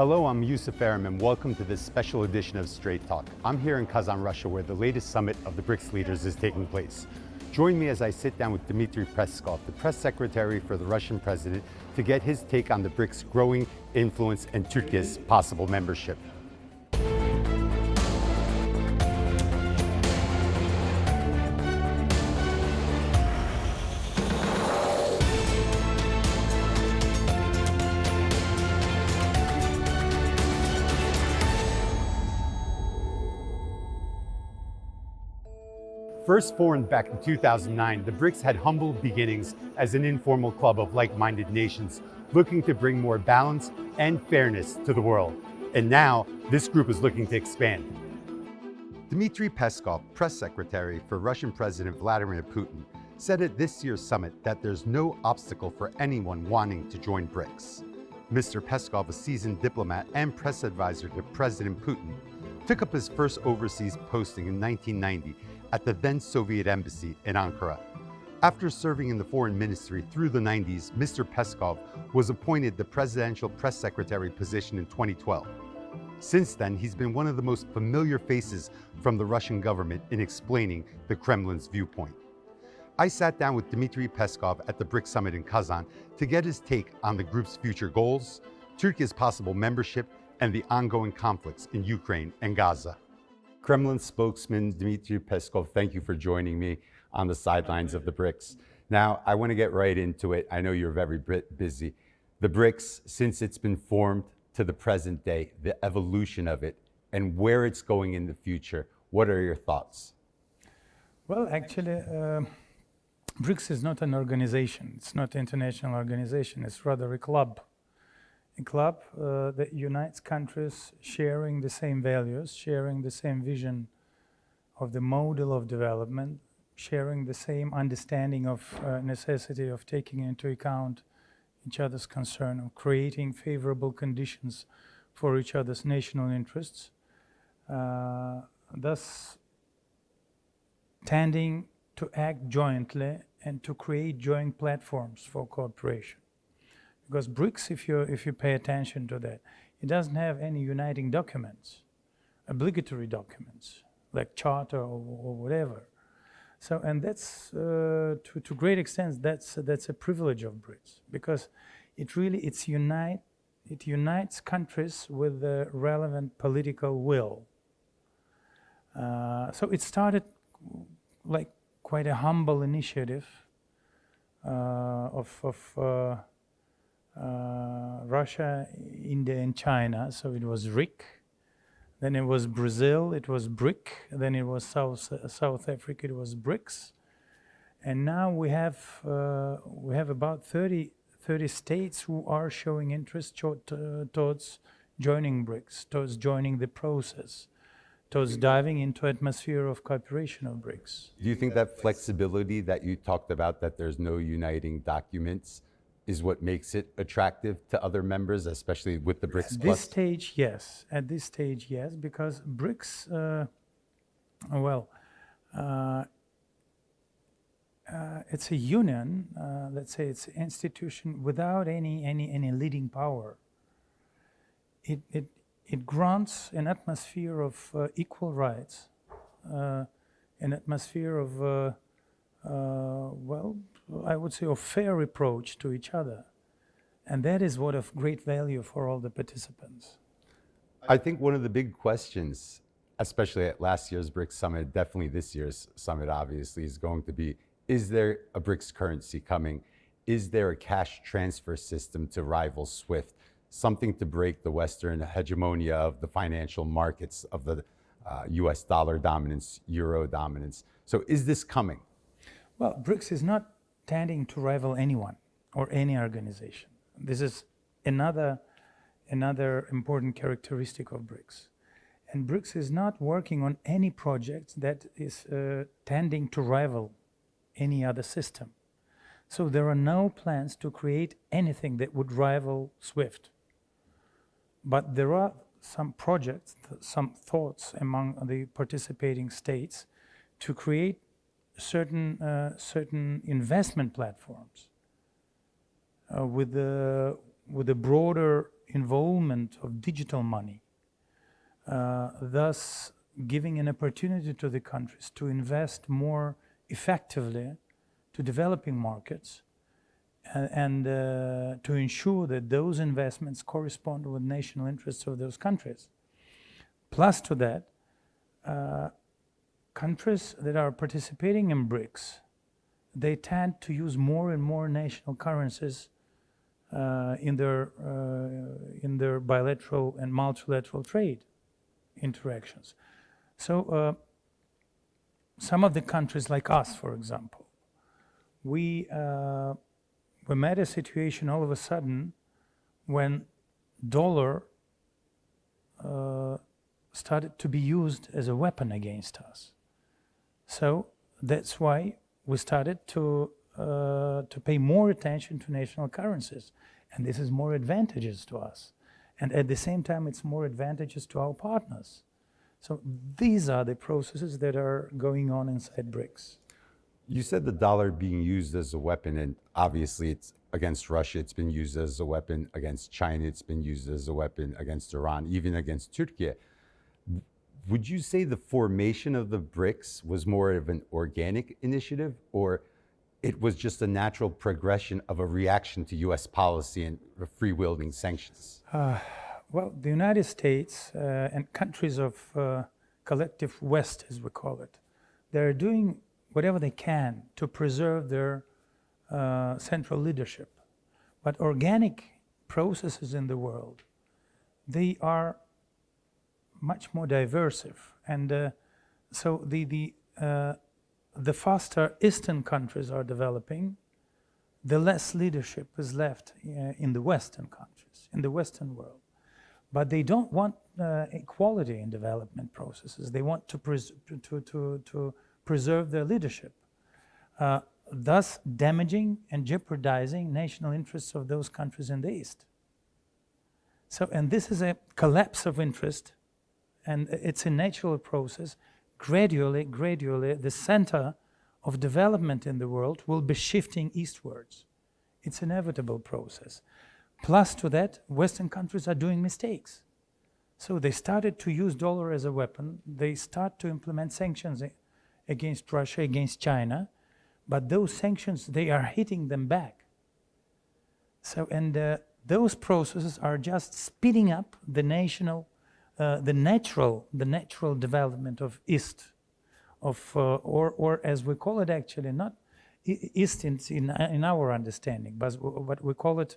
Hello, I'm Yusuf Aram, and welcome to this special edition of Straight Talk. I'm here in Kazan, Russia, where the latest summit of the BRICS leaders is taking place. Join me as I sit down with Dmitry Peskov, the press secretary for the Russian president, to get his take on the BRICS' growing influence and Turkey's possible membership. First formed back in 2009, the BRICS had humble beginnings as an informal club of like-minded nations looking to bring more balance and fairness to the world. And now, this group is looking to expand. Dmitry Peskov, press secretary for Russian President Vladimir Putin, said at this year's summit that there's no obstacle for anyone wanting to join BRICS. Mr. Peskov, a seasoned diplomat and press advisor to President Putin, took up his first overseas posting in 1990 at the then Soviet embassy in Ankara. After serving in the foreign ministry through the 90s, Mr. Peskov was appointed the presidential press secretary position in 2012. Since then, he's been one of the most familiar faces from the Russian government in explaining the Kremlin's viewpoint. I sat down with Dmitry Peskov at the BRICS summit in Kazan to get his take on the group's future goals, Turkey's possible membership, and the ongoing conflicts in Ukraine and Gaza. Kremlin spokesman Dmitry Peskov, thank you for joining me on the sidelines of the BRICS. Now, I want to get right into it. I know you're very busy. The BRICS, since it's been formed to the present day, the evolution of it, and where it's going in the future, what are your thoughts? Well, actually, BRICS is not an organization. It's not an international organization. It's rather a club. A club that unites countries sharing the same values, sharing the same vision of the model of development, sharing the same understanding of necessity of taking into account each other's concern, of creating favorable conditions for each other's national interests, thus tending to act jointly and to create joint platforms for cooperation. Because BRICS, if you pay attention to that, it doesn't have any uniting documents, obligatory documents, like charter or whatever. So, and that's, to great extent, that's a privilege of BRICS, because it unites countries with the relevant political will. So it started like quite a humble initiative of Russia, India, and China. So it was RIC, then it was Brazil, it was BRIC, then it was South Africa, it was BRICS, and now we have about 30 states who are showing interest towards joining BRICS, towards joining the process, towards diving into atmosphere of cooperation of BRICS. Do you think that flexibility that you talked about, that there's no uniting documents, is what makes it attractive to other members, especially with the BRICS Plus? At this stage, yes. At this stage, yes, because BRICS, it's a union, let's say it's an institution without any leading power. It grants an atmosphere of equal rights, an atmosphere of, I would say, a fair approach to each other. And that is what of great value for all the participants. I think one of the big questions, especially at last year's BRICS summit, definitely this year's summit obviously, is going to be, is there a BRICS currency coming? Is there a cash transfer system to rival SWIFT? Something to break the Western hegemony of the financial markets, of the US dollar dominance, euro dominance. So is this coming? Well, BRICS is not tending to rival anyone or any organization. This is another important characteristic of BRICS. And BRICS is not working on any project that is tending to rival any other system. So there are no plans to create anything that would rival SWIFT. But there are some projects, some thoughts among the participating states to create certain investment platforms with with a broader involvement of digital money, thus giving an opportunity to the countries to invest more effectively to developing markets and to ensure that those investments correspond with national interests of those countries. Plus to that, countries that are participating in BRICS, they tend to use more and more national currencies in their bilateral and multilateral trade interactions. So some of the countries like us, for example, we met a situation all of a sudden when dollar started to be used as a weapon against us. So that's why we started to pay more attention to national currencies, and this is more advantageous to us. And at the same time, it's more advantageous to our partners. So these are the processes that are going on inside BRICS. You said the dollar being used as a weapon, and obviously it's against Russia, it's been used as a weapon against China, it's been used as a weapon against Iran, even against Turkey. Would you say the formation of the BRICS was more of an organic initiative, or it was just a natural progression of a reaction to US policy and free-wielding sanctions? Well, the United States and countries of collective West, as we call it, they're doing whatever they can to preserve their central leadership. But organic processes in the world, they are much more diverse. And so the faster Eastern countries are developing, the less leadership is left in the Western countries, in the Western world. But they don't want equality in development processes. They want to preserve their leadership, thus damaging and jeopardizing national interests of those countries in the East. So, and this is a collapse of interest, and it's a natural process. Gradually, the center of development in the world will be shifting eastwards. It's an inevitable process. Plus to that, Western countries are doing mistakes. So they started to use dollar as a weapon. They start to implement sanctions against Russia, against China, but those sanctions, they are hitting them back. So, and those processes are just speeding up the natural development of East, or as we call it actually, not East in our understanding, but what we call it,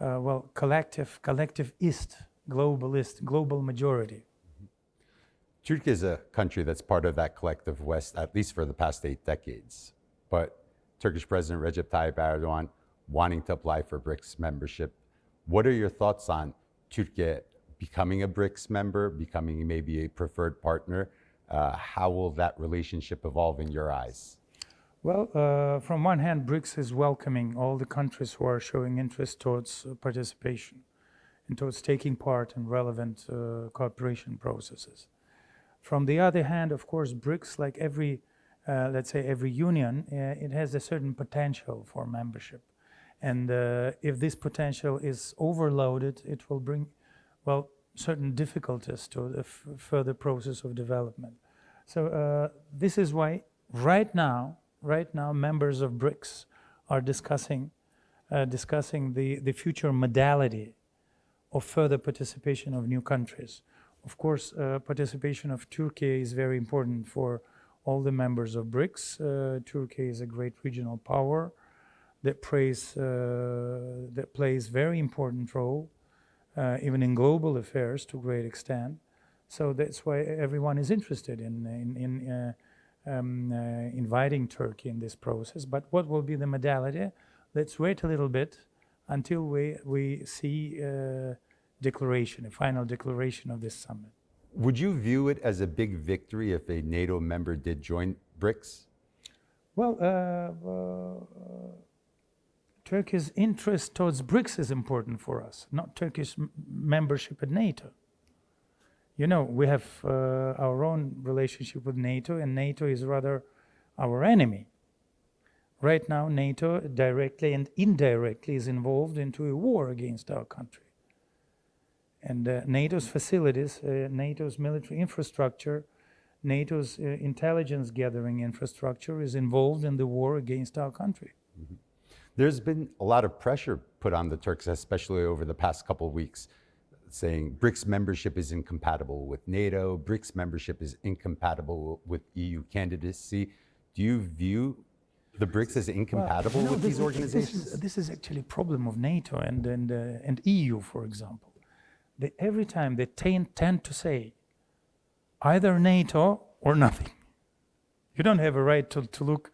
well, collective East, global majority. Turkey is a country that's part of that collective West, at least for the past 8 decades. But Turkish President Recep Tayyip Erdogan wanting to apply for BRICS membership. What are your thoughts on Turkey becoming a BRICS member, becoming maybe a preferred partner? How will that relationship evolve in your eyes? Well, from one hand, BRICS is welcoming all the countries who are showing interest towards participation and towards taking part in relevant cooperation processes. From the other hand, of course, BRICS, like every, let's say, every union, it has a certain potential for membership. And if this potential is overloaded, it will bring, well, certain difficulties to the further process of development. So this is why right now, members of BRICS are discussing the future modality of further participation of new countries. Of course, participation of Turkey is very important for all the members of BRICS. Turkey is a great regional power that plays very important role, even in global affairs to a great extent. So that's why everyone is interested in inviting Turkey in this process. But what will be the modality? Let's wait a little bit until we see a final declaration of this summit. Would you view it as a big victory if a NATO member did join BRICS? Well, Turkey's interest towards BRICS is important for us, not Turkish membership at NATO. You know, we have our own relationship with NATO, and NATO is rather our enemy. Right now, NATO directly and indirectly is involved into a war against our country. And NATO's facilities, NATO's military infrastructure, NATO's intelligence gathering infrastructure is involved in the war against our country. Mm-hmm. There's been a lot of pressure put on the Turks, especially over the past couple of weeks, saying BRICS membership is incompatible with NATO, BRICS membership is incompatible with EU candidacy. Do you view the BRICS as incompatible with these organizations? This is actually a problem of NATO and EU, for example. Every time they tend to say either NATO or nothing. You don't have a right to look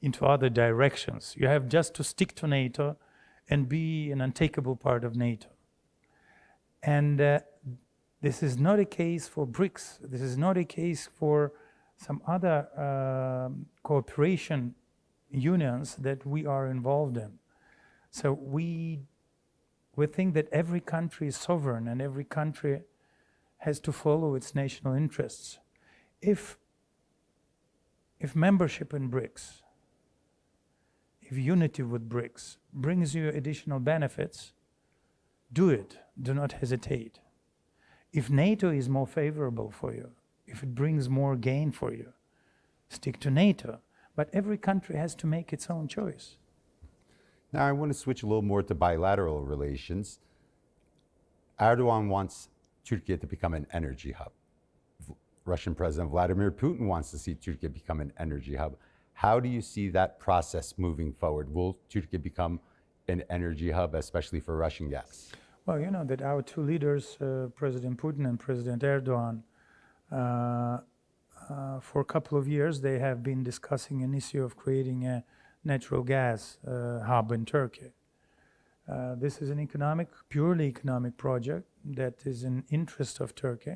into other directions. You have just to stick to NATO and be an untakeable part of NATO. And this is not a case for BRICS. This is not a case for some other cooperation unions that we are involved in. So we think that every country is sovereign and every country has to follow its national interests. If membership in BRICS, if unity with BRICS brings you additional benefits, do it. Do not hesitate. If NATO is more favorable for you, if it brings more gain for you, stick to NATO. But every country has to make its own choice. Now I want to switch a little more to bilateral relations. Erdogan wants Turkey to become an energy hub. Russian President Vladimir Putin wants to see Turkey become an energy hub. How do you see that process moving forward? Will Turkey become an energy hub, especially for Russian gas? Well, you know that our two leaders, President Putin and President Erdogan, for a couple of years, they have been discussing an issue of creating a natural gas hub in Turkey. This is an purely economic project that is in interest of Turkey,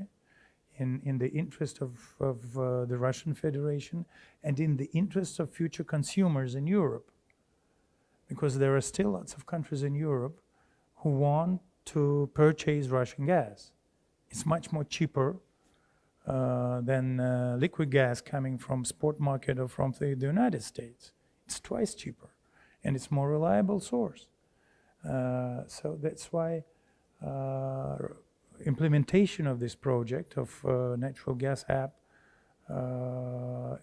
in the interest of the Russian Federation, and in the interest of future consumers in Europe. Because there are still lots of countries in Europe who want to purchase Russian gas. It's much more cheaper than liquid gas coming from spot market or from the United States. It's twice cheaper, and it's more reliable source. So that's why implementation of this project of natural gas hub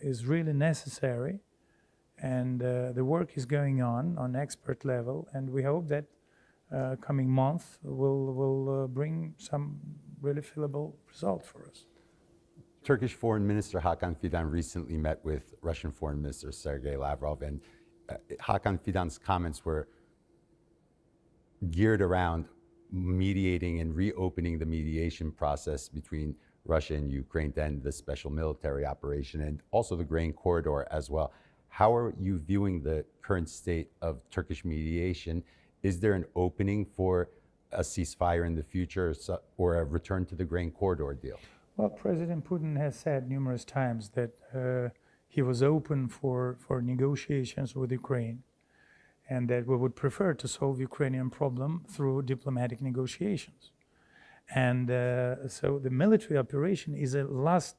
is really necessary, and the work is going on expert level, and we hope that coming month will bring some really feasible result for us. Turkish Foreign Minister Hakan Fidan recently met with Russian Foreign Minister Sergei Lavrov, and Hakan Fidan's comments were geared around mediating and reopening the mediation process between Russia and Ukraine to end the special military operation and also the grain corridor as well. How are you viewing the current state of Turkish mediation? Is there an opening for a ceasefire in the future or a return to the grain corridor deal? Well, President Putin has said numerous times that he was open for negotiations with Ukraine, and that we would prefer to solve Ukrainian problem through diplomatic negotiations. And so the military operation is a last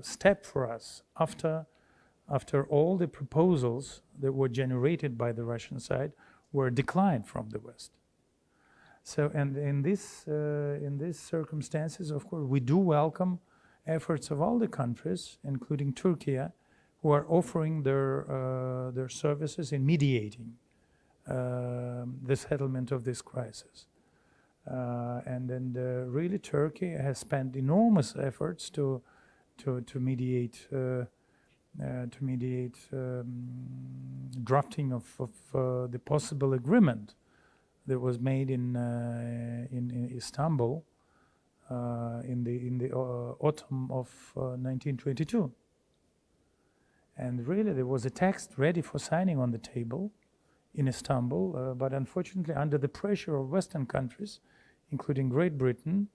step for us after all the proposals that were generated by the Russian side were declined from the West. So, and in these circumstances, of course, we do welcome efforts of all the countries, including Turkey, who are offering their services in mediating the settlement of this crisis. And really, Turkey has spent enormous efforts to mediate drafting of the possible agreement that was made in Istanbul in the autumn of 1922. And really, there was a text ready for signing on the table in Istanbul, but unfortunately, under the pressure of Western countries, including Great Britain,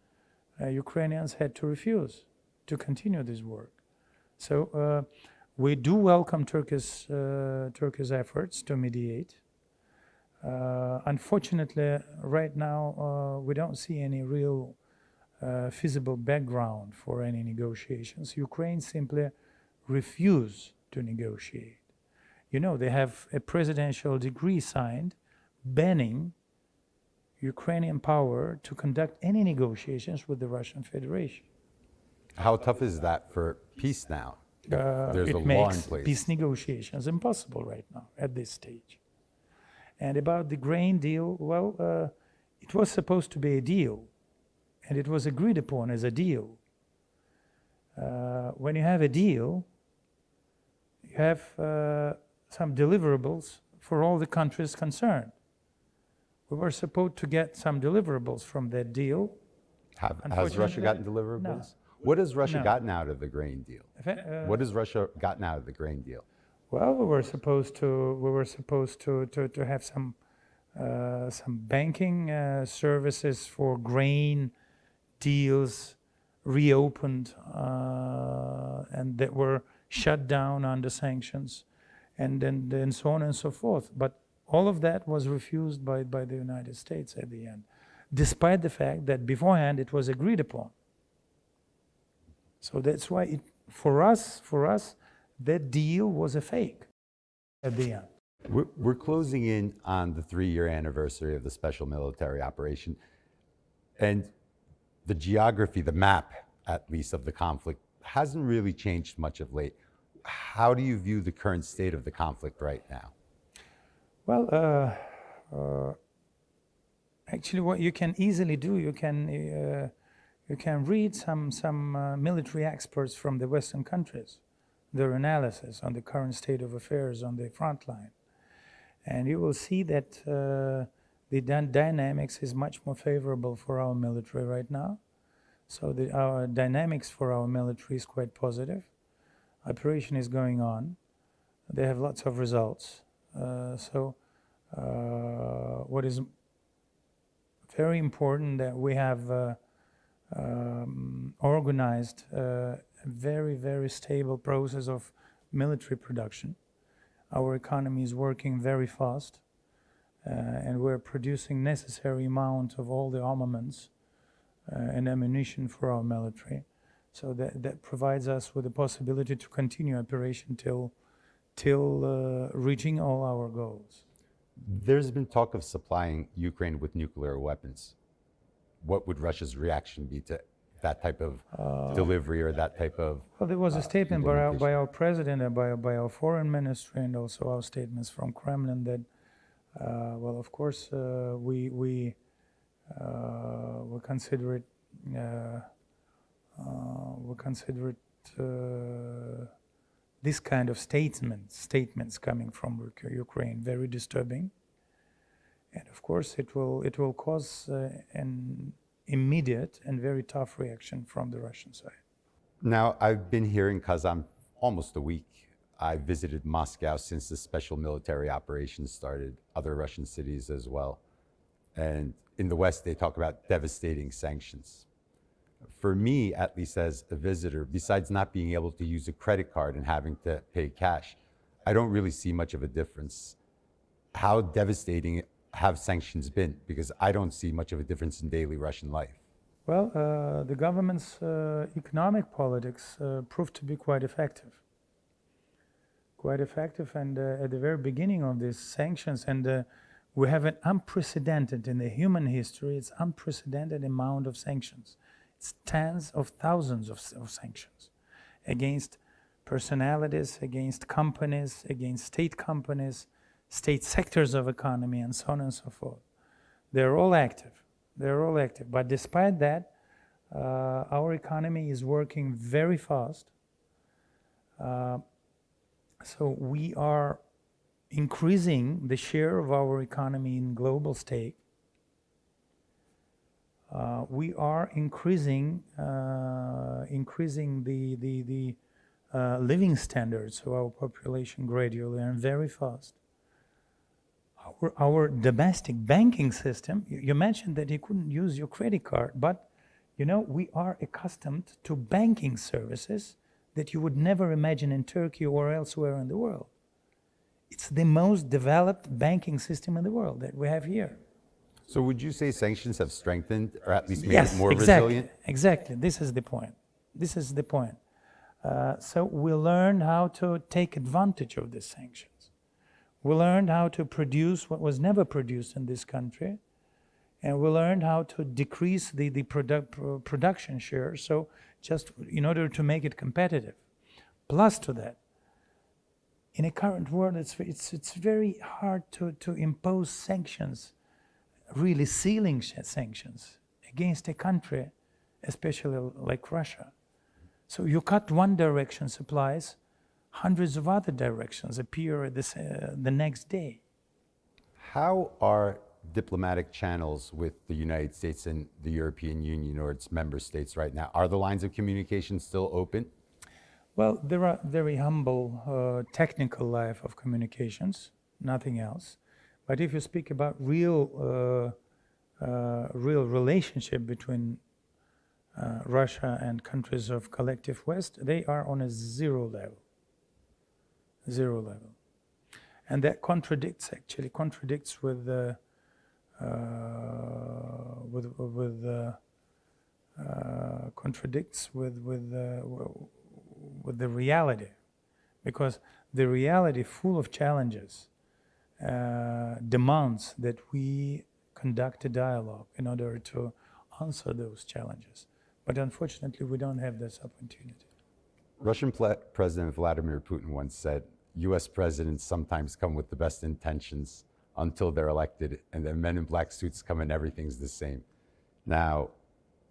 Ukrainians had to refuse to continue this work. So we do welcome Turkey's efforts to mediate. Unfortunately, right now, we don't see any real feasible background for any negotiations. Ukraine simply refused to negotiate. You know, they have a presidential decree signed banning Ukrainian power to conduct any negotiations with the Russian Federation. How tough is that for peace now? There's a It law in makes place. peace negotiations impossible right now at this stage. And about the grain deal, well, it was supposed to be a deal, and it was agreed upon as a deal. When you have a deal, you have some deliverables for all the countries concerned. We were supposed to get some deliverables from that deal. Has Russia gotten deliverables? No. What has Russia No. gotten out of the grain deal? What has Russia gotten out of the grain deal? Well, we were supposed to have some banking services for grain deals reopened and that were shut down under sanctions, and then so on and so forth. But all of that was refused by the United States at the end, despite the fact that beforehand it was agreed upon. So that's why for us, that deal was a fake at the end. We're closing in on the 3-year anniversary of the special military operation. And the geography, the map, at least, of the conflict hasn't really changed much of late. How do you view the current state of the conflict right now? Well, actually, what you can easily do, you can read some military experts from the Western countries, their analysis on the current state of affairs on the front line. And you will see that the dynamics is much more favorable for our military right now. So our dynamics for our military is quite positive. Operation is going on. They have lots of results. What is very important that we have organized a very, very stable process of military production. Our economy is working very fast, and we're producing necessary amount of all the armaments and ammunition for our military. So that provides us with the possibility to continue operation till reaching all our goals. There's been talk of supplying Ukraine with nuclear weapons. What would Russia's reaction be to that type of delivery or that type of Well, there was a statement by our president and by our foreign ministry, and also our statements from Kremlin that, well, of course, we consider it this kind of statements coming from Ukraine very disturbing, and of course it will cause an immediate and very tough reaction from the Russian side. Now, I've been here in Kazan almost a week. I visited Moscow since the special military operation started, other Russian cities as well. And in the West, they talk about devastating sanctions. For me, at least as a visitor, besides not being able to use a credit card and having to pay cash, I don't really see much of a difference. How devastating have sanctions been? Because I don't see much of a difference in daily Russian life. Well, the government's economic politics proved to be quite effective. And at the very beginning of these sanctions, and we have an unprecedented, in the human history, it's unprecedented amount of sanctions. It's tens of thousands of sanctions against personalities, against companies, against state companies, state sectors of economy, and so on and so forth. They're all active. But despite that, our economy is working very fast. So we are increasing the share of our economy in global stake. We are increasing the living standards of our population gradually and very fast. Our domestic banking system, you mentioned that you couldn't use your credit card, but you know, we are accustomed to banking services that you would never imagine in Turkey or elsewhere in the world. It's the most developed banking system in the world that we have here. So would you say sanctions have strengthened or at least made it more resilient? Exactly. This is the point. So we learned how to take advantage of these sanctions. We learned how to produce what was never produced in this country, and we learned how to decrease the production share, so just in order to make it competitive. Plus to that, in a current world, it's very hard to impose sanctions, really sealing sanctions against a country, especially like Russia. So you cut one direction supplies, hundreds of other directions appear the next day. How are diplomatic channels with the United States and the European Union or its member states right now? Are the lines of communication still open? Well, there are very humble technical life of communications, nothing else. But if you speak about real relationship between Russia and countries of collective West, they are on a zero level. Zero level. And that contradicts with the with the reality, because the reality, full of challenges, demands that we conduct a dialogue in order to answer those challenges. But unfortunately, we don't have this opportunity. Russian President Vladimir Putin once said, US presidents sometimes come with the best intentions until they're elected, and then men in black suits come and everything's the same. Now,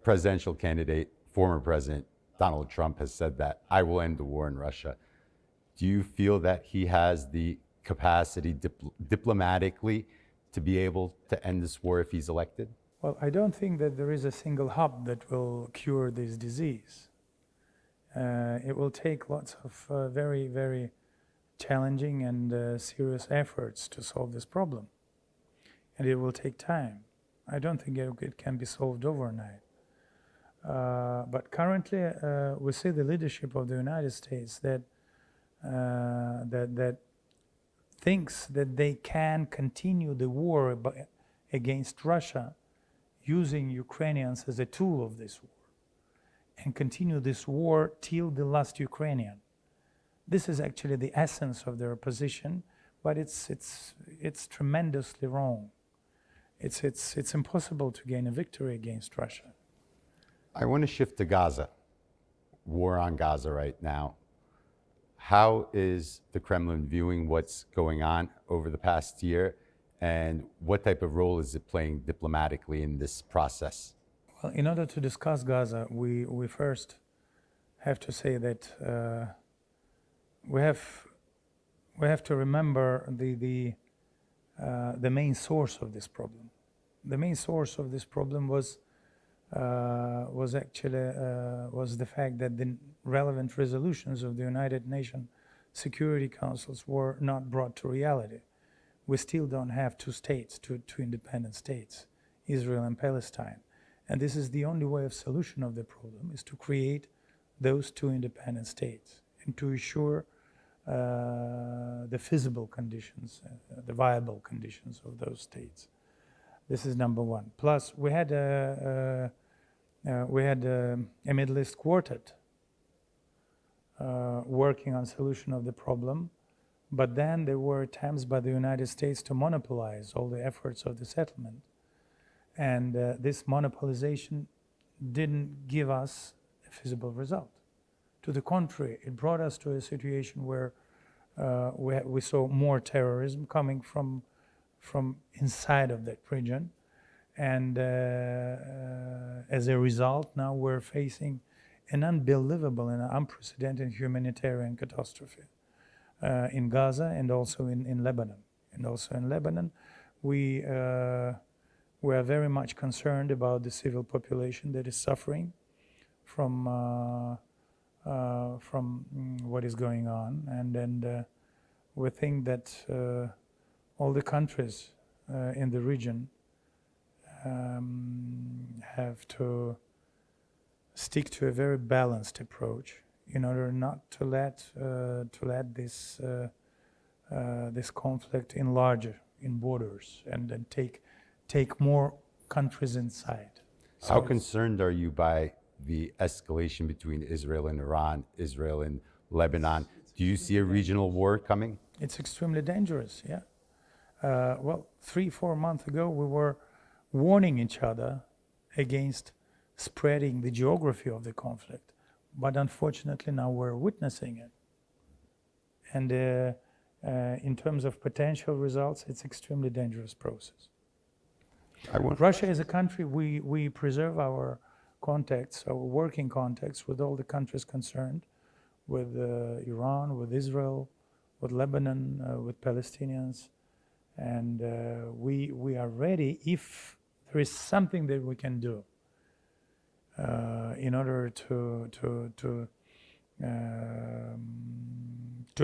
presidential candidate, former President Donald Trump has said that, I will end the war in Russia. Do you feel that he has the capacity diplomatically to be able to end this war if he's elected? Well, I don't think that there is a single hub that will cure this disease. It will take lots of very, very challenging and serious efforts to solve this problem. And it will take time. I don't think it can be solved overnight. But currently, we see the leadership of the United States that thinks that they can continue the war against Russia using Ukrainians as a tool of this war, and continue this war till the last Ukrainian. This is actually the essence of their position, but it's tremendously wrong. It's impossible to gain a victory against Russia. I want to shift to Gaza. War on Gaza right now. How is the Kremlin viewing what's going on over the past year, and what type of role is it playing diplomatically in this process? Well, in order to discuss Gaza, we first have to say that we have to remember the main source of this problem. The main source of this problem was the fact that the relevant resolutions of the United Nations Security Councils were not brought to reality. We still don't have two states, two independent states, Israel and Palestine. And this is the only way of solution of the problem, is to create those two independent states and to assure the feasible conditions, the viable conditions of those states. This is number one. Plus, we had a Middle East quartet working on solution of the problem, but then there were attempts by the United States to monopolize all the efforts of the settlement. And this monopolization didn't give us a feasible result. To the contrary, it brought us to a situation where we saw more terrorism coming from inside of that region. And as a result, now we're facing an unbelievable and unprecedented humanitarian catastrophe in Gaza and also in Lebanon. And also in Lebanon, we are very much concerned about the civil population that is suffering from what is going on. And we think that all the countries in the region have to stick to a very balanced approach in order not to let this conflict enlarge in borders and then take more countries inside. How concerned are you by the escalation between Israel and Iran, Israel and Lebanon. Do you see a regional war coming? It's extremely dangerous, yeah. Well, 3-4 months ago, we were warning each other against spreading the geography of the conflict. But unfortunately, now we're witnessing it. And in terms of potential results, it's extremely dangerous process. Russia is a country, we preserve our contacts, our working contacts with all the countries concerned, with Iran, with Israel, with Lebanon, with Palestinians. And we are ready if there is something that we can do in order to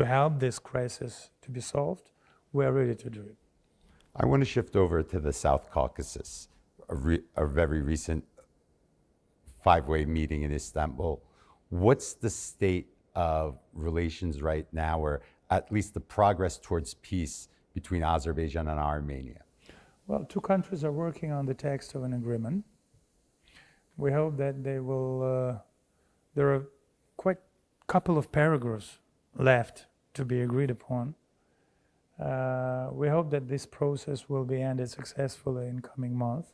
help this crisis to be solved. We are ready to do it. I want to shift over to the South Caucasus, a very recent five-way meeting in Istanbul. What's the state of relations right now, or at least the progress towards peace between Azerbaijan and Armenia? Well, two countries are working on the text of an agreement. We hope that they will, there are quite a couple of paragraphs left to be agreed upon. We hope that this process will be ended successfully in coming months.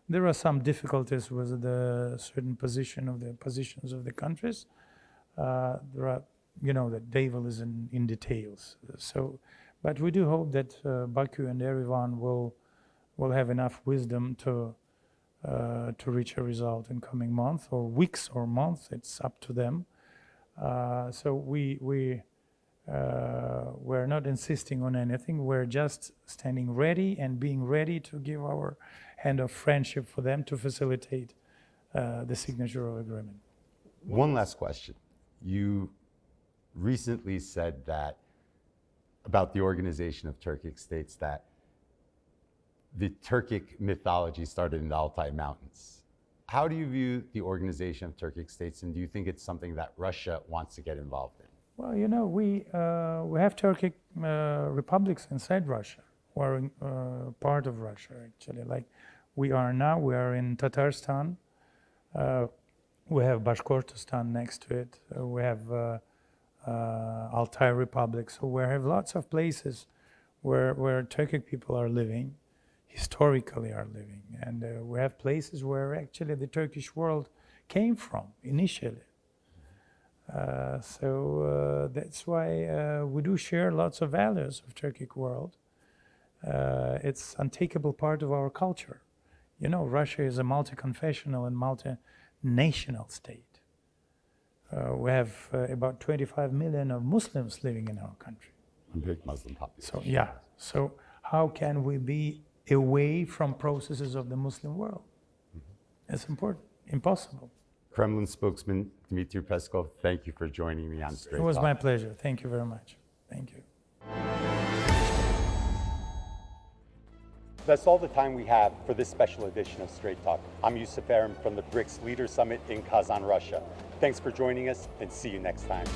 There are some difficulties with the certain positions of the countries. There are, the devil is in details. But we do hope that Baku and Yerevan will have enough wisdom to reach a result in coming months or weeks or months. It's up to them. So we're not insisting on anything. We're just standing ready and being ready to give our hand of friendship for them to facilitate the signature of agreement. One last question. You recently said that about the organization of Turkic states that the Turkic mythology started in the Altai Mountains. How do you view the organization of Turkic states, and do you think it's something that Russia wants to get involved in? Well, we have Turkic republics inside Russia, or part of Russia, actually. Like we are now, we are in Tatarstan. We have Bashkortostan next to it. We have Altai Republic. So we have lots of places where Turkic people are living, historically are living. And we have places where actually the Turkish world came from initially. So that's why we do share lots of values of Turkic world. It's untakeable part of our culture. Russia is a multi-confessional and multi-national state. We have about 25 million of Muslims living in our country. A big Muslim population. So yeah. So how can we be away from processes of the Muslim world? It's important. Impossible. Kremlin spokesman Dmitry Peskov, thank you for joining me on Strait. It was my pleasure. Thank you very much. Thank you. That's all the time we have for this special edition of Straight Talk. I'm Yusuf Aram from the BRICS Leaders Summit in Kazan, Russia. Thanks for joining us, and see you next time.